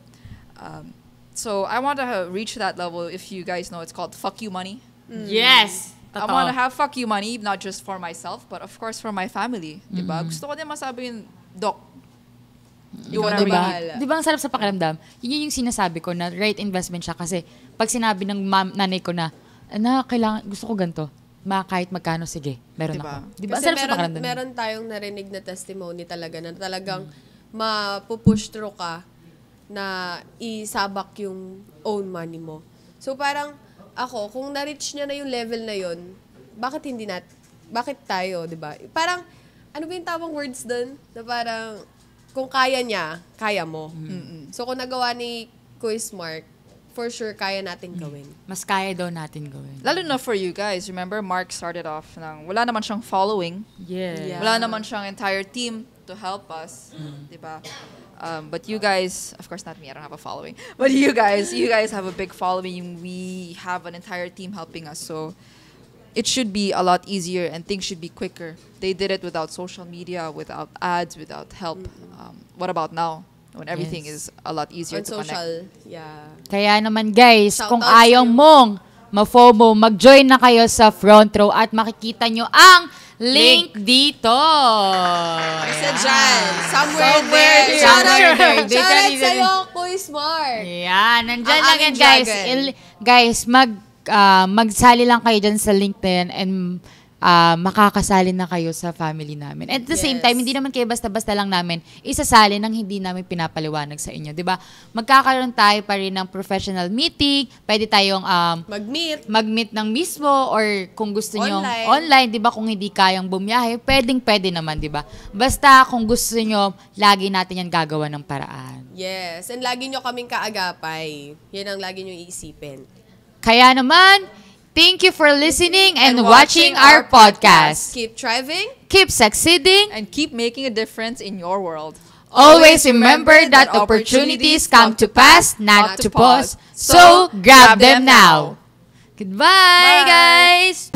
So I want to reach that level. If you guys know, it's called fuck you money. Yes! I want to have fuck you money, not just for myself, but of course for my family. Diba? Gusto ko din masabi yung, Doc, do whatever you need. Di ba ang sarap sa pakiramdam? Yun yung sinasabi ko na right investment siya kasi pag sinabi ng nanay ko na kailangan, gusto ko ganito, kahit magkano, sige, meron Diba? ako. Di ba? Ang Kasi sarap sa pakiramdam. meron tayong narinig na testimony talaga na talagang mapupush through ka na isabak yung own money mo. So parang ako, kung na-reach niya na yung level na yun, bakit tayo, di ba? Parang, ano ba yung tamang words dun? Na parang, kung kaya niya, kaya mo. So kung nagawa ni Quiz Mark, for sure, kaya natin gawin. Mas kaya daw natin gawin. Lalo na for you guys. Remember, Mark started off wala naman siyang following. Yeah. Wala naman siyang entire team to help us. Diba? But you guys, of course not me, I don't have a following. But you guys have a big following. We have an entire team helping us. So it should be a lot easier and things should be quicker. They did it without social media, without ads, without help. What about now? When everything is a lot easier On to social, connect. Kaya naman guys, Shout kung out ayaw sa'yo. mong ma-FOMO, mag-join na kayo sa front row at makikita nyo ang link dito. Isa dyan. Somewhere there. there. Shout Somewhere out, there. shout out Dito. sa'yo, Quiz Mark. Yan, nandyan Ang lang yan aming guys. dragon. Guys, magsali lang kayo dyan sa link na yan and makakasali na kayo sa family namin. At the same Yes. time, hindi naman kayo basta-basta lang namin isasali nang hindi namin pinapaliwanag sa inyo. 'Di ba? Magkakaroon tayo pa rin ng professional meeting. Pwede tayong mag-meet ng mismo or kung gusto nyo online, 'di ba? Kung hindi kayang bumiyahe, pwede naman, 'di ba? Basta kung gusto nyo, lagi natin yan gagawa ng paraan. Yes. And lagi nyo kaming kaagapay. Yan ang lagi nyo iisipin. Kaya naman, thank you for listening and watching our podcast. Keep thriving. Keep succeeding. And keep making a difference in your world. Always remember that opportunities come to pass, not to pause. So, grab them now. Goodbye, guys!